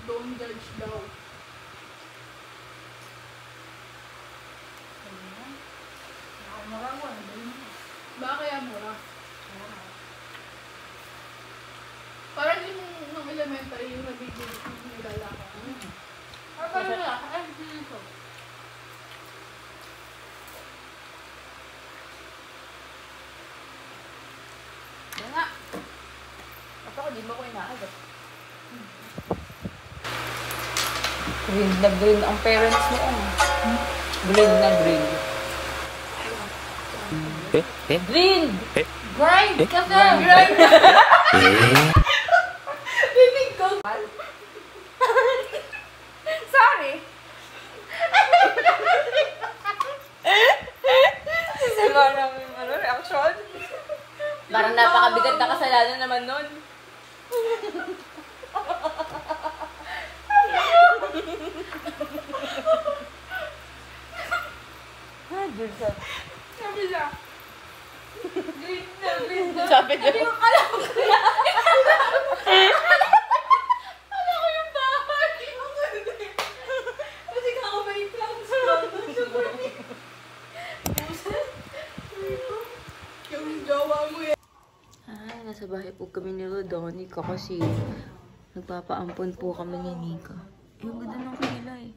Don't judge daw. Mura mo, Baka kaya mura? Parang yung nung elementary, yung nabigyan yung nilala ko. Parang wala ka. Ay, dito. Yan nga. Basta ko, di mo ko inaagad. Green na green ang parents mo. Green na green. Green! Grind! Kasi! Grind! Rinig ko. Sorry! Sama namin reaction. Parang napakabigat na kasalanan naman nun. Sabi niya. Green na, green na. Sabi niya. Akala ko yung bahay. Kasi kakabait lang. Yung jowa mo yan. Ay, nasa bahay po kami ni Rodonica kasi nagpapaampon po kami ni Nika. Yung ganda ng kanila eh.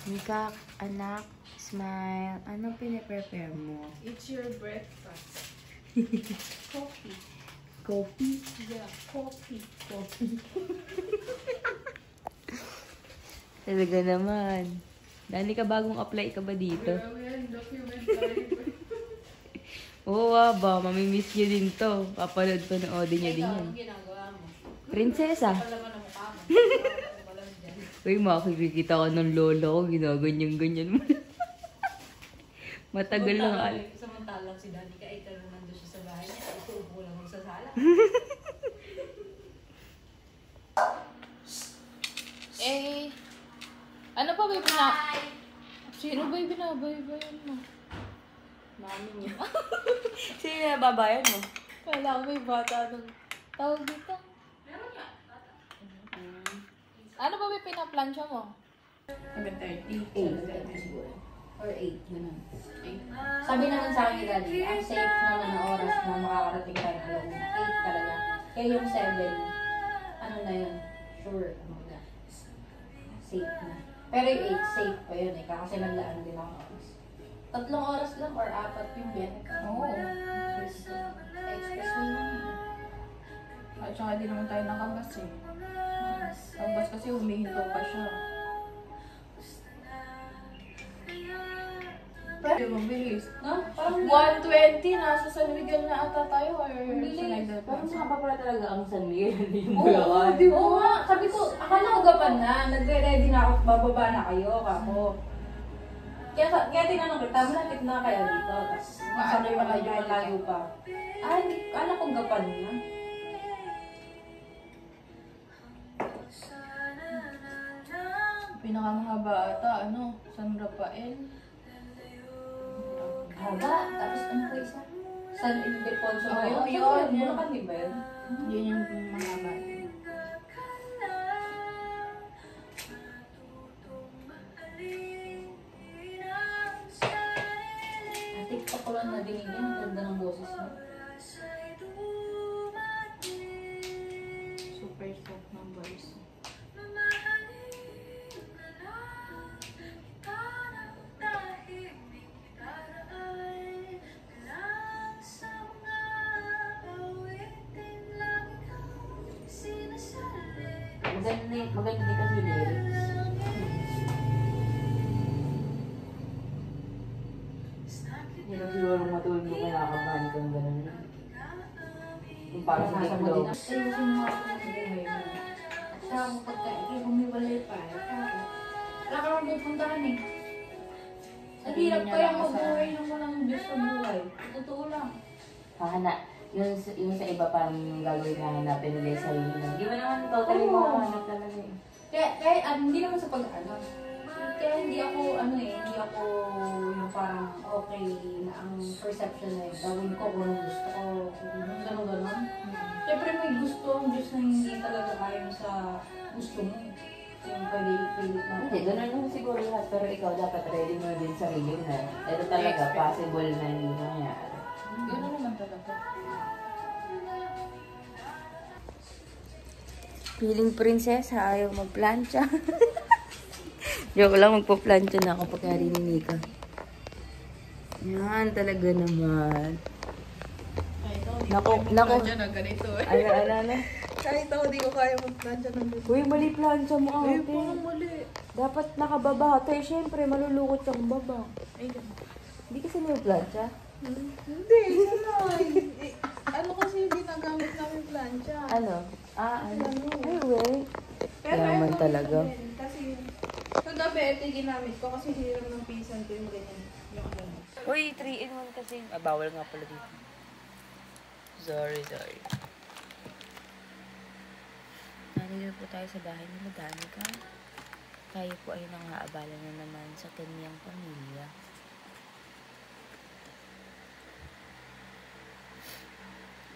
Nika, anak, smile. Anong piniprepare mo? It's your breakfast. Coffee. Coffee? Yeah, coffee. Coffee. Talaga naman. Dani ka bagong apply ka ba dito? Well, documentary. Oo ba, mamimiss niyo din to. Papanood pa ng audio niya din yan. Ginagawa mo. Prinsesa. Palaman ang mukha mo. Uy, makikita ka ng lola ko, ginaganyan-ganyan mo. Matagal lang. Samantalang si Danica ay tanong nandun siya sa bahay niya. Ituupo lang sa sala. Eh, ano pa ba yung Sino ba yung binabaybayan mo? Mami niya. Sino na babayan mo? Kala ko may bata nung tawag dito. Meron nga, bata. Ano ba may pinaplansya mo? Hanggang 30. 8 siguro. Or 8, ganun. Sabi naman sa akin ni Daddy, ang safe naman na oras na makakarating tayo ng alauna. 8 talaga. Kaya yung 7, ano na yun, sure, ano na, safe na. Pero yung 8, safe pa yun eh, kasi naglaan din ako oras. 3 oras lang or 4 yung biyahe ka. Oo. Expressway lang yun. At saka di naman tayo nakabas eh. Ang bus kasi humihinto pa siya. Pero mabilis. No? Parang 120, nasa San Miguel na ata tayo or bilis. Sinagdal pa. Parang saka pa pala talaga ang San Miguel, hindi yung Oo, Bulacan. di ba? Oo nga, sabi ko, akala ko gapan na, nagre-ready na ako, bababa na kayo, kako. Kaya tinanong ko, malapit na kaya dito. Tapos, sabi pa medyo malayo pa. Ay, akala ko gapan na. Pinakamahaba ata, San Rafael. Haba, tapos ano pa isa? San Ildefonso ba yun? Yun. Bulacan, di ba yun? Yun yung mahaba. TikTok ko lang nadinig yan, ang ganda ng boses mo. Super soft ng voice. Maganda din kasi yung lyrics. Hindi lang siguro matulog mo kinakabahan kang gano'n. Kung para sa TikTok. Ayusin mo ako sa buhay mo. At saka kung pagka bumibalay pa, wala ka naman pupuntahan eh. Ang hirap kaya mabuhay ng walang Diyos sa buhay. Totoo lang. Hahana. Yung sa iba parang gagawin na hanapin nila yung sarili lang. Di ba naman totally makahanap talaga eh. Kaya hindi naman sa pag-ano. Kaya hindi ako, hindi ako yung parang okay na ang perception na yun. Gawin ko kung anong gusto ko. Ganon. Siyempre may gusto ang Diyos na hindi talaga ayon sa gusto mo. Yung pwede ipilit na. Hindi, ganun naman siguro lahat. Pero ikaw dapat ready mo din sarili na. Ito talaga, possible na hindi nangyari. Gano'n naman talaga. Feeling prinsesa, ayaw magplancha. Joke lang, magpa-plancha na ako pagkari ni Nika. Yan, talaga naman. Nako. Na ganito eh. Ano? Kahit ako di ko kaya mag-plancha ng ganito. Uy, mali plancha mo ate. Parang mali. Dapat nakababa. Tayo, syempre, malulukot yung baba. Ay, ganun. Hindi kasi may plancha. Hindi, ano kasi yung ginagamit namin plancha? Ano? Ano? Ay, wait. Yaman talaga. Kasi kagabi, ito yung ginamit ko kasi hiram ng pisan ko yung ganyan. Yung ganyan. Uy, 3-in-1 kasi. Bawal nga pala dito. Sorry. Nandito po tayo sa bahay ni Danica. Tayo po ay nangaabala na naman sa kanyang pamilya.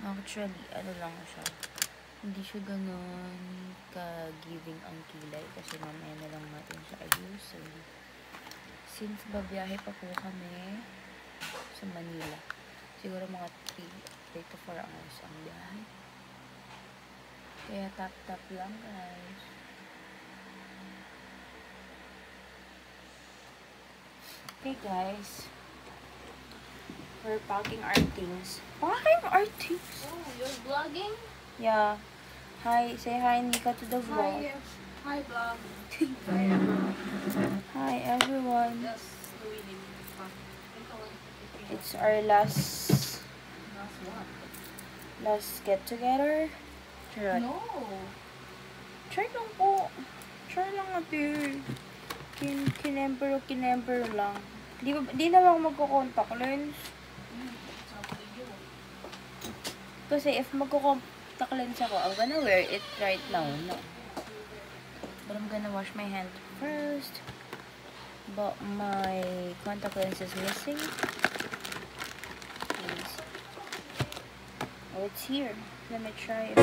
Actually, ano lang siya. Hindi siya ganon ka-giving ang kilay kasi mamaya na lang natin siya ayusin. Since babiyahe pa po kami sa Manila, siguro mga 3 to 4 hours ang biyahe. Kaya tap lang guys. Okay guys, we're packing our things. Packing our things? Oh, you're vlogging? Yeah. Hi, say hi Nika to the vlog. Hi vlog. Hi everyone. Yes, Louie. It's our last get together. Charot. No. Try lang po. Try lang ate. Kinemper lang. Di na ako magko-contact lens. Kasi if magko-contact lens ako, I'm gonna wear it right now, no? But I'm gonna wash my hand first. But my contact lens is missing. Please. Oh, it's here. Let me try it.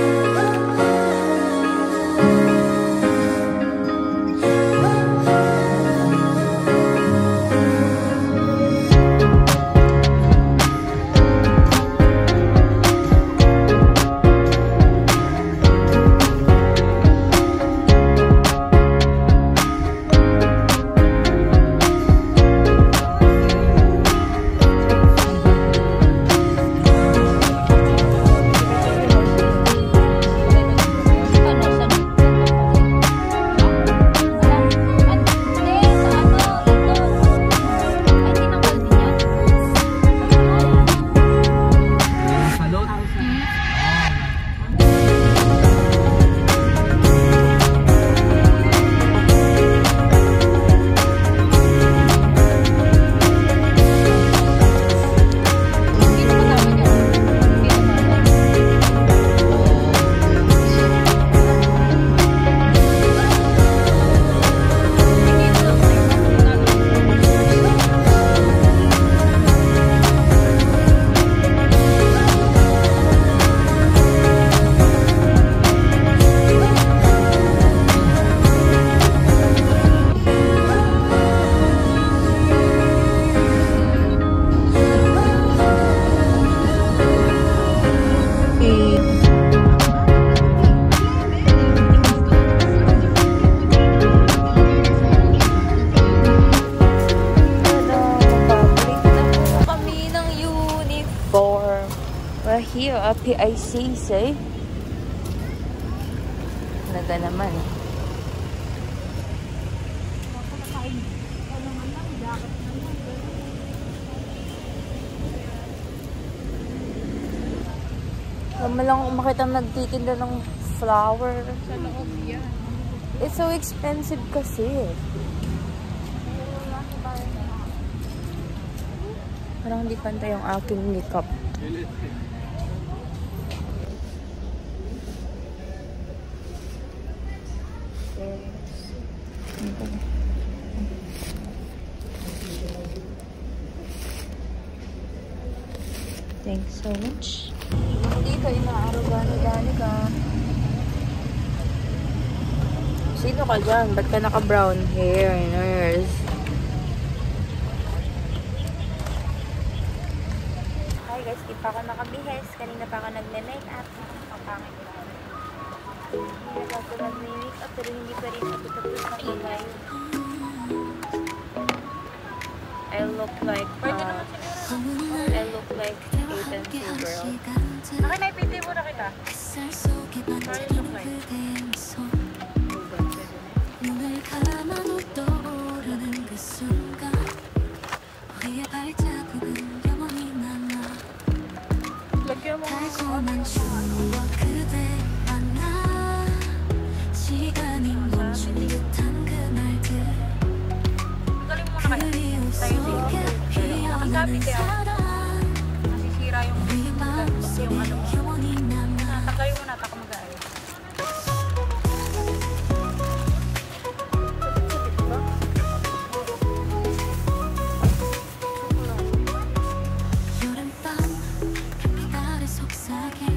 We're here at PICC. Talaga naman. Wala lang akong makita nagtitinda ng flower. Sa loob yan. It's so expensive kasi. Parang hindi pantay yung aking makeup. Thanks so much. Hindi ka inaaruga ni Danica. Sino ka dyan? Ba't ka naka-brown hair, nurse? Hi guys, di pa ako nakabihes. Kanina pa ako nagne-makeup. Kapangit ko. Hindi na ako nag-makeup pero hindi pa rin ako tapos na kulay. I look like Ethan girl. Akin na ipiti mo na kita. Paano yung look like? Lagyan mo galing mo na kayo. Tayo dito. Nakikapit eh ako. Nasisira yung ano mo. Natagay mo na, taka mag-aayos. Okay.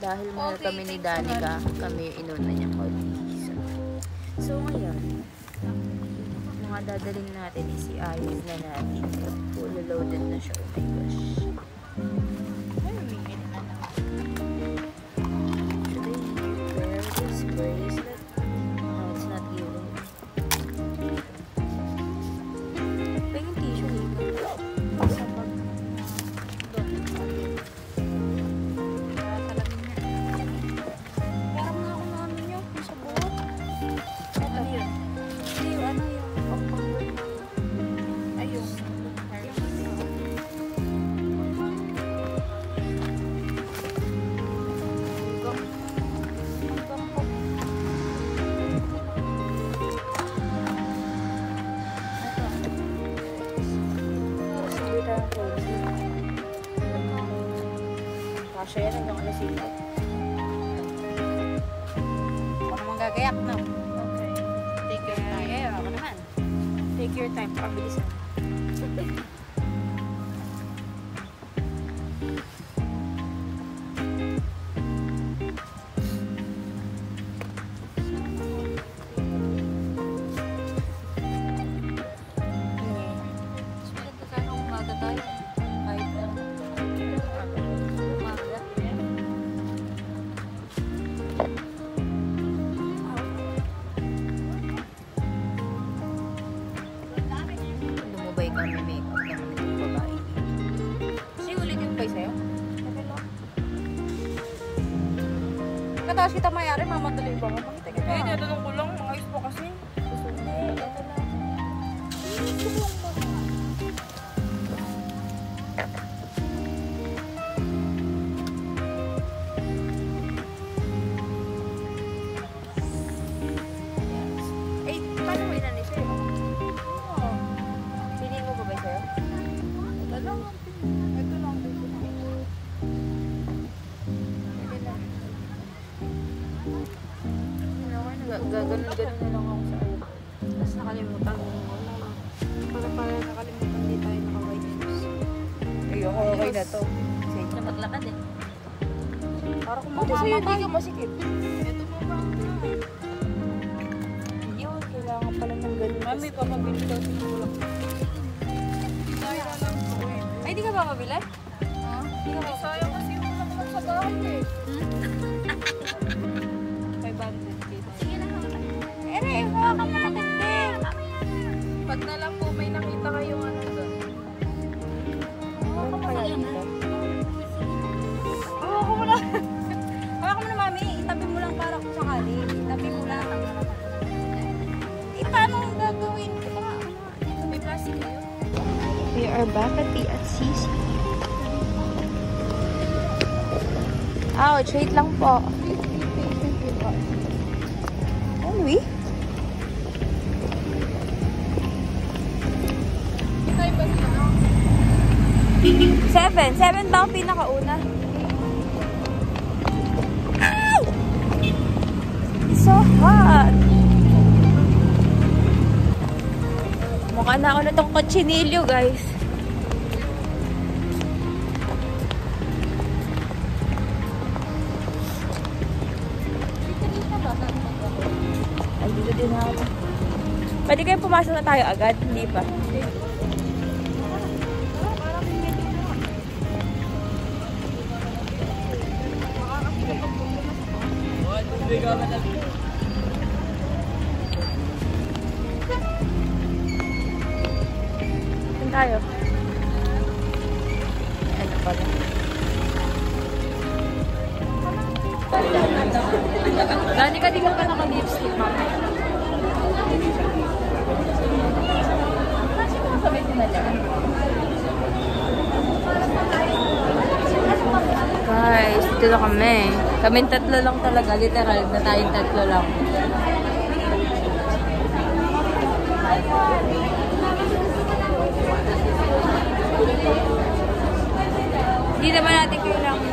Dahil muna kami ni Danica, kami yung inuna niyang holidays. So ngayon, mga dadaling natin is si Ayos na natin. Fully loaded na siya. Oh my gosh. Should I wear this bracelet? No, it's not giving. Pengin tissue dito. Sa pag... Kasha yan hanggang alas 5. Ako naman gagayak, no? Okay. Take your time. Ay, ako naman. Take your time. Pakabilisan. Lumubay kami makeup ng babae. Kasi ulitin pa sa'yo? Kataas kita mayari, mamadali ba ako? Eh, tatanong ko lang. Ayos po kasi. Ito lang. Eh, paano mo inalis sa'yo? Piliin mo ba ba sa'yo? Ito lang. Ito lang. Pwede lang. Gaganon-ganon na lang ako sa ano. Tapos nakalimutan mo. Para nakalimutan di tayo naka-white shoes. Ayoko, okay na to. Kasi Na maglakad eh. para kung Buti sa'yo, hindi ka masikip. Ito mo ba? yun, kailangan pala ng ganun. Mami, papabili daw si Kulak. Ay, di ka ba mabili? Ha? Hindi sayang kasi yung lang sa bahay eh. 500 para dito. Sige na, ere, hawakan mo na hindi. Pag na lang po may nakita kayong ano doon. Ano kaya dito? Hawakan mo na. Hawakan mo na, mami. Itabi mo lang para kung sakali. Itabi mo lang. Paano ang gagawin? May plastic kayo? We are back at the Assisi. Ouch, wait lang po. Anyway. Seven ba ang pinakauna? Ow! It's so hot. Mukha na ako na itong kotsinilyo, guys. Ay, dito din ako. Pwede kayo pumasok na tayo agad? Hindi pa. Saan tayo? Ano pala? Dani ka, di ka pa naka-lipstick, mama. Kasi mga sabay sila dyan. Guys, dito na kami. Kaming tatlo lang talaga, literal na tayong tatlo lang. Hindi naman natin kailangan.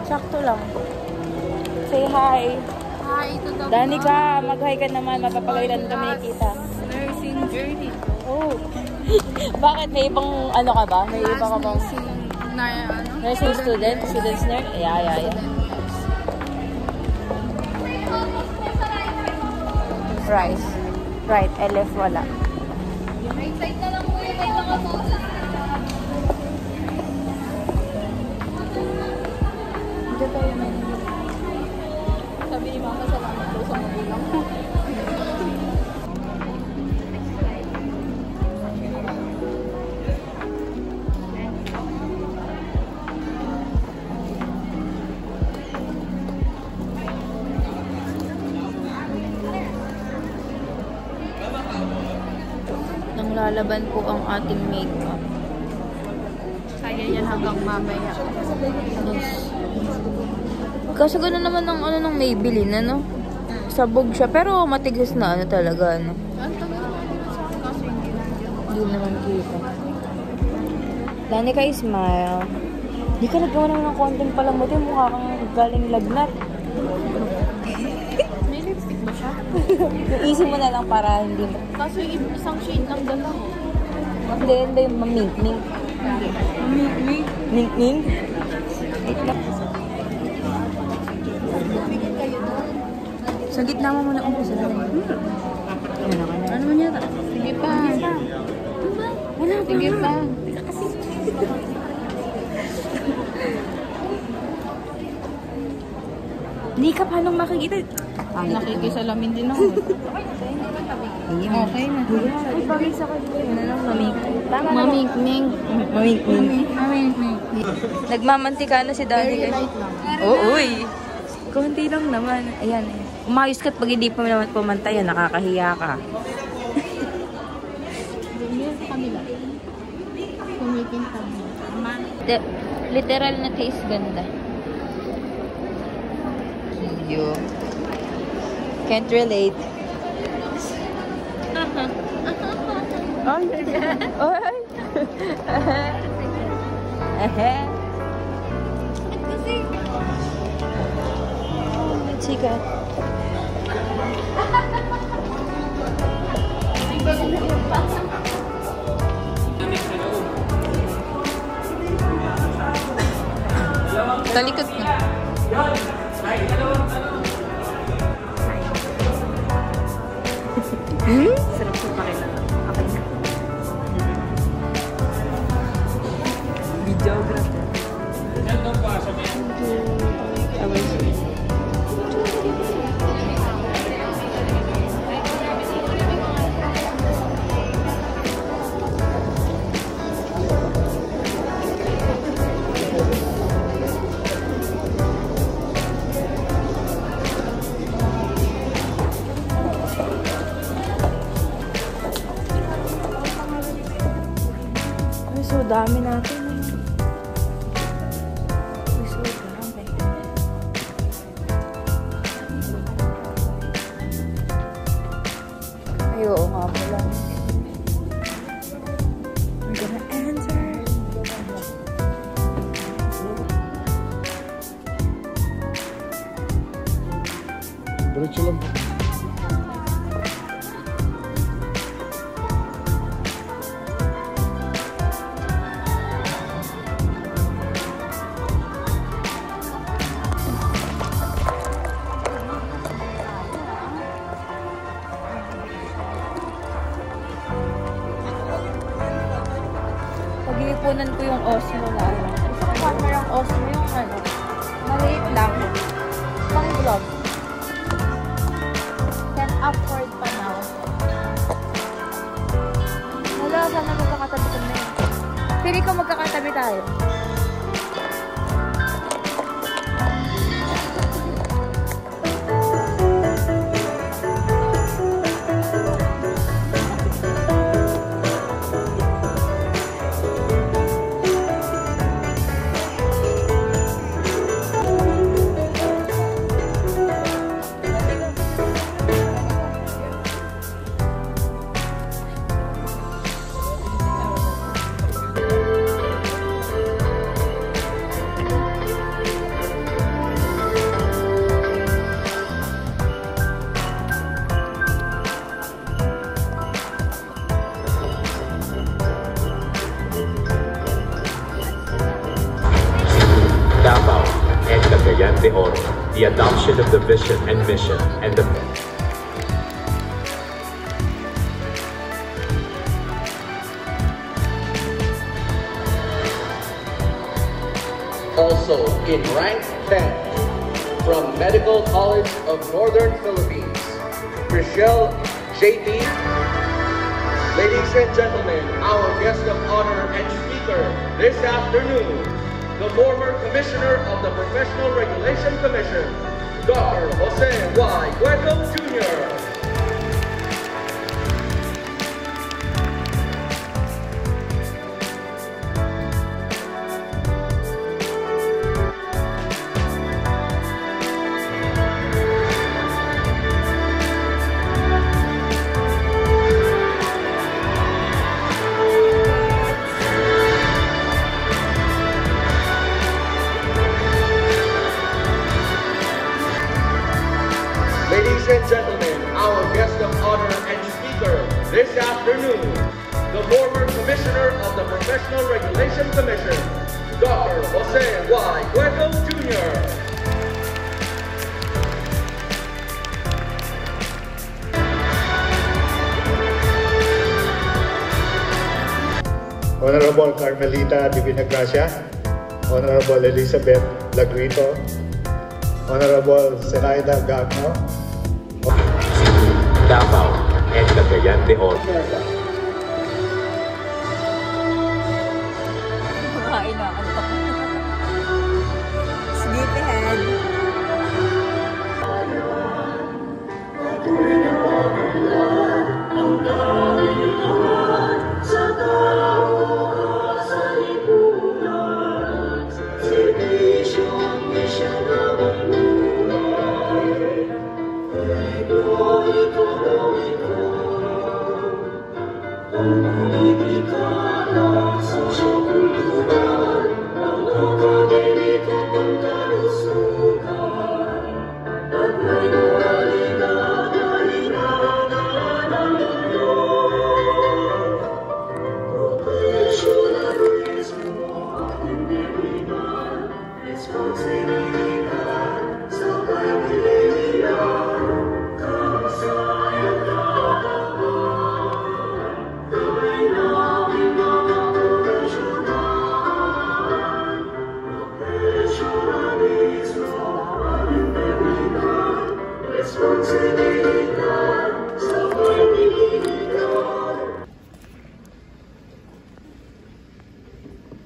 Sakto lang. Say hi. Hi, ito daw. Danica, mag-hi ka naman. Mapapagalitan kami nakikita. Nursing journey. Oh. Bakit? May ibang ano ka ba? May iba ka bang nursing student? Students nurse? Yeah. Rice. Right. LF wala. Right side na lang po yung may mga bosa. Dito tayo na. Sabi ni Mama, salamat daw sa magulang ko. Nang lalaban po ang ating makeup. Kaya yan hanggang mamaya. Yes. Kasi gano'n naman ng ano ng Maybelline, ano? Sabog siya. Pero matigas na ano talaga, ano? Ang tagal naman din sa akin kasi Hindi naman kita. Danica, smile. Di ka nagawa naman ng konting palamuti. Mukha kang galing lagnat. may lipstick ba siya? Iisip mo na lang para hindi mo. Kaso yung isang shade lang dala ko. Hindi yung mamink-mink. Mink-mink? Wait lang. Sa gitna mo muna umpisa na. Ano man yata? Sige pa. Wala pa. Sige pa. Hindi ka paano makikita. Nakikisalamin din ako. Okay na. Ay, pamisa ka dito. Ano lang, mamink. Tama na. Maming-ming. Mamink-mink. Maming-ming. Nagmamantika na si Daddy. Very light lang. Oo, uy. Kunti lang naman. Ayan. Umayos ka't pag hindi pa naman pumantayan, nakakahiya ka. Meron sa kanila. Kumikin kami. Literal na taste ganda. Yo. Can't relate. Oh, oy. Sikat. Talikod na. Sarap sa pakilala. Okay na. Videographer. Ay, so dami natin. Ay, so dami. Ay, oo nga pala. We're gonna enter. Diretso lang. Pag-iipunan ko yung Osmo na ano. Isang camera ang Osmo yung ano. Maliit lang. Pang vlog. Can afford pa now. Wala, sana magkakatabi kami. Pili ko magkakatabi tayo. Davao and Cagayan de Oro, the adoption of the vision and mission and the Also in rank 10 from Medical College of Northern Philippines, Michelle J.T. Ladies and gentlemen, our guest of honor and speaker this afternoon, the former Commissioner of the Professional Regulation Commission, Dr. Jose Y. Cueto Jr. Ladies and gentlemen, our guest of honor and speaker this afternoon, the former Commissioner of the Professional Regulation Commission, Dr. Jose Y. Cueto Jr. Honorable Carmelita Divina Gracia, Honorable Elizabeth Lagrito, Honorable Zelaida Gagno, Davao and Cagayan de Oro. Kumain na ako. Sleepyhead.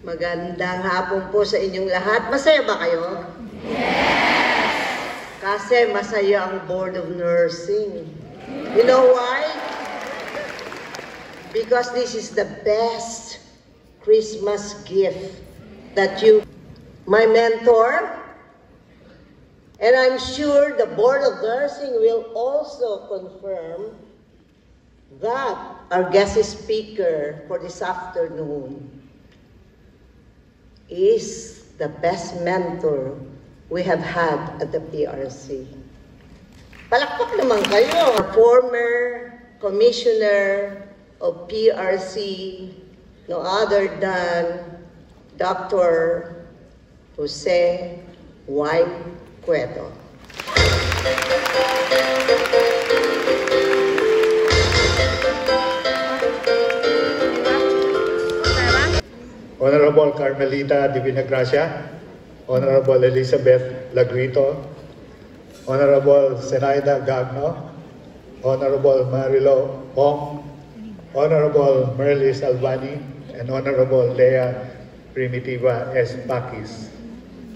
Magandang hapon po sa inyong lahat. Masaya ba kayo? Yes! Kasi masaya ang Board of Nursing. You know why? Because this is the best Christmas gift that you, my mentor, and I'm sure the Board of Nursing will also confirm that our guest speaker for this afternoon is the best mentor we have had at the PRC. Palakpak naman kayo. Former commissioner of PRC, no other than Dr. Jose Y. Cueto. Honorable Carmelita Divina Gracia, Honorable Elizabeth Lagrito, Honorable Zenaida Gagno, Honorable Marilo Ong, Honorable Merlis Albani, and Honorable Lea Primitiva S. Bakis.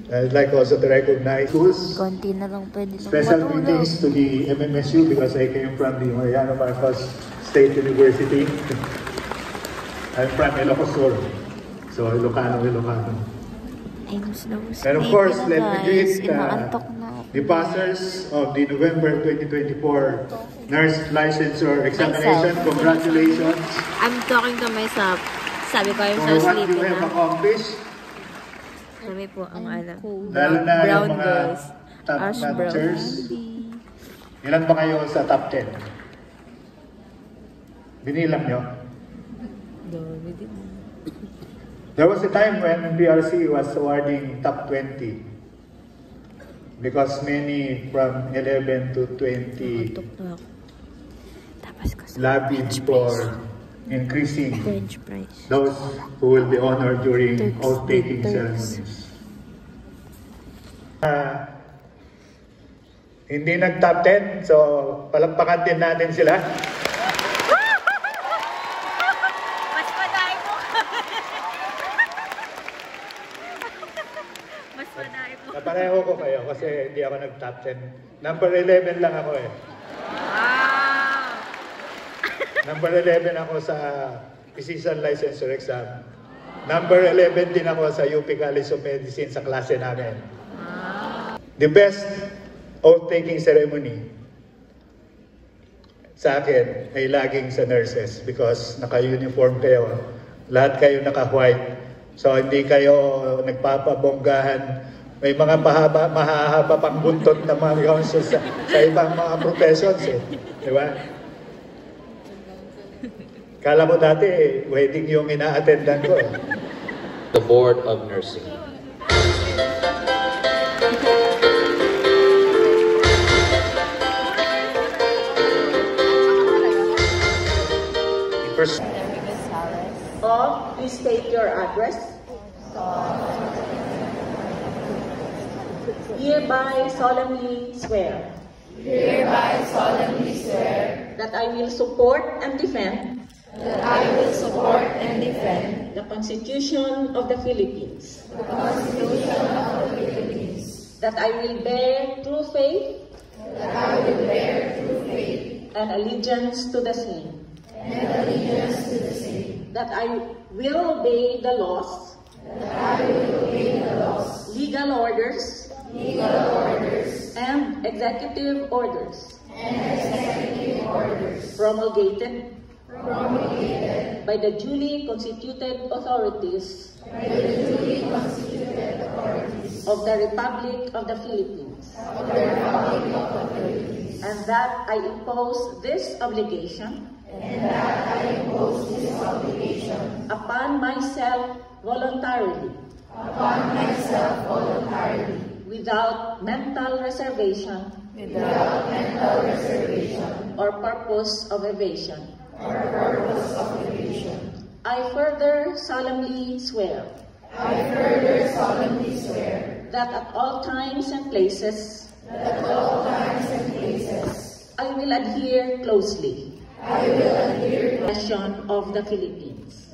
I'd like also to recognize Konti na lang pwede lang special matulog. greetings to the MMSU because I came from the Mariano Marcos State University. I'm from Ilocos Sur. So, Ilocano. And of course, let me greet the passers of the November 2024 Nurse Licensure Examination. Congratulations I'm talking to myself. Sabi ko yung for sa what you have accomplished. Sabi po ang Lalo na brown yung mga girls. top Ash brown. managers. Ilan ba kayo sa top 10? Binilang nyo? There was a time when PRC was awarding top 20 because many from 11 to 20 lobbied for increasing those who will be honored during oath-taking ceremonies. Hindi nag-top 10, so palakpakan din natin sila. Mas madai po. Mas madai po. Napareho ko kayo kasi hindi ako nag-top 10. Number 11 lang ako eh. Wow! Number 11 ako sa Physician Licensure Exam. Number 11 din ako sa UP College of Medicine sa klase namin. The best oath-taking ceremony sa akin ay laging sa nurses because naka-uniform kayo. Lahat kayo naka-white. So hindi kayo nagpapabonggahan. May mga mahahaba pang buntot na mga counsel sa ibang mga professions eh. Di ba? Kala mo dati, wedding yung ina-attendan ko eh. The Board of Nursing. First, Please state your address. Hereby solemnly swear. Hereby solemnly swear That I will support and defend. that I will support and defend The Constitution of the Philippines. the Constitution of the Philippines. That I will bear true faith. That I will bear true faith And allegiance to the same. and allegiance to the same. That I will obey the laws. That I will obey the laws, Legal orders. legal orders, And executive orders. and executive orders Promulgated promulgated by the duly constituted authorities by the duly constituted authorities of the Republic of the Philippines. of the Republic of the Philippines, And that I impose this obligation and that I impose this obligation upon myself voluntarily upon myself voluntarily without mental reservation or purpose of evasion. I further solemnly swear that at all times and places I will adhere closely to the profession of the Philippines,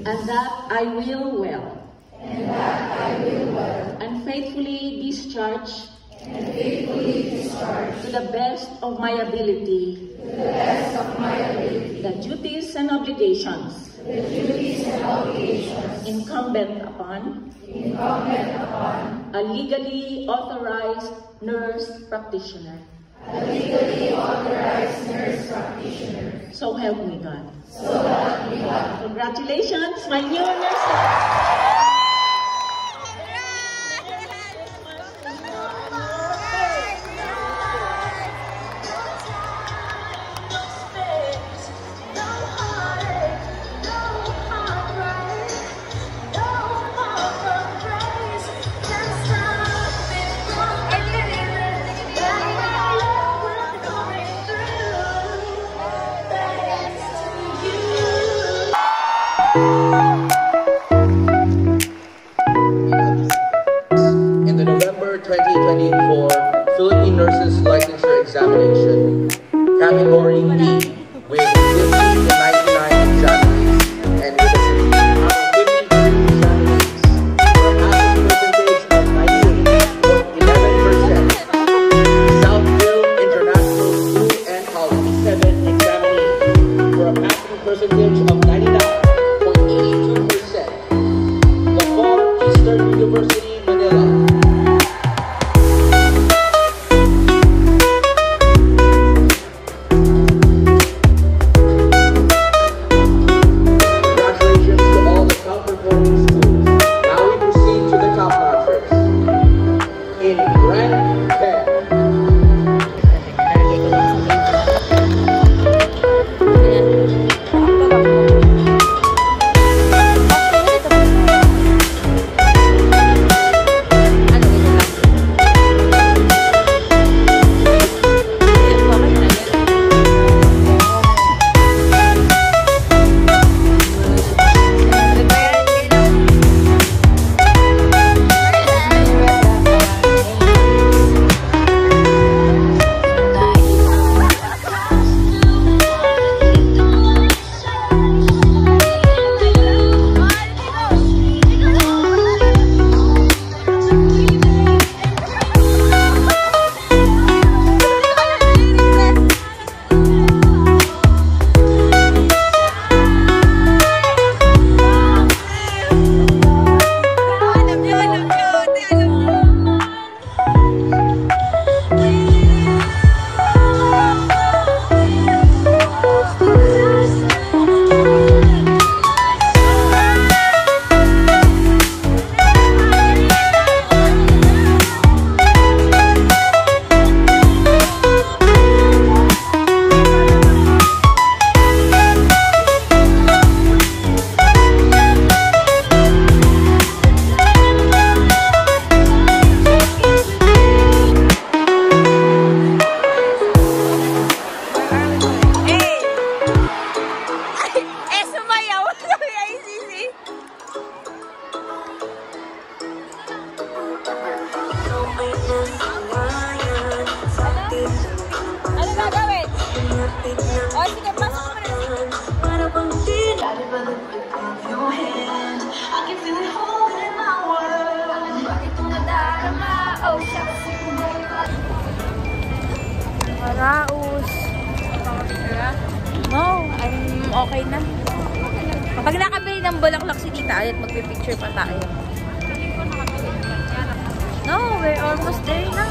and that I will well and faithfully discharge to the best of my ability the duties and obligations incumbent upon a legally authorized nurse practitioner. So help me God. Congratulations, my new nurse. In the November 2024 Philippine Nurses Licensure Examination, Category B, with 50 to 99 examinees and with a 50 out of 53 examinees for a passing percentage of 98.11%. Southville International School and College, 7 examinees for a passing percentage of 99.82%. The Far Eastern University, Manila. Congratulations to all the top-performing schools. Now we proceed to the top-notchers. In rank 10. Ano gagawin? O, sige, pasok mo na. Maraos. No, I'm okay na. Pag nakabili ng bulaklak si tita, ulit magpipicture pa tayo. No, we're almost there na.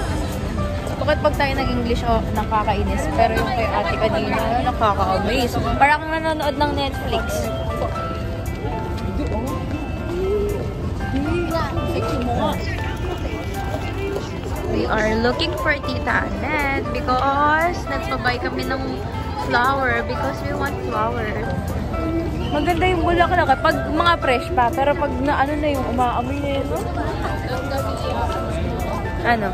Bakit pag tayo nag-English, nakakainis. Pero yung kay ate kanina, nakaka-amaze. Parang nanonood ng Netflix. We are looking for Tita Annette because nagpabay kami ng flower because we want flower. Maganda yung bulaklak pag mga fresh pa, pero pag na ano na yung umaamoy na yun, no? Ano?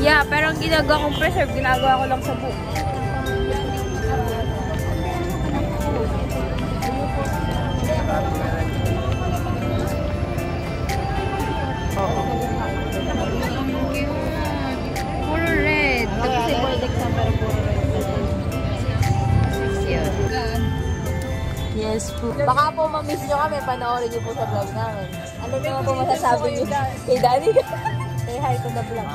Yeah, pero ang ginagawa kong preserve, ginagawa ko lang sa buko. Puro red. Tapos si Bordex na pero puro red. Yes po. Baka po ma-miss nyo kami, panoorin nyo po sa vlog namin. Ano naman po masasabi nyo kay Daddy? Say hi to the vlog.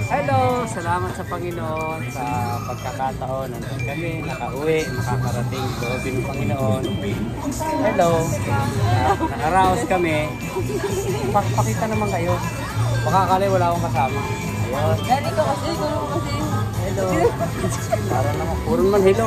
Hello! Salamat sa Panginoon sa pagkakataon. Nandun kami, nakauwi, makakarating sa loob ng Panginoon. Hello! Nakaraos kami. Pakita naman kayo. Baka akala wala akong kasama. Ayun. Ganito kasi, gulo ko kasi. Hello! Para naman, puro naman hello.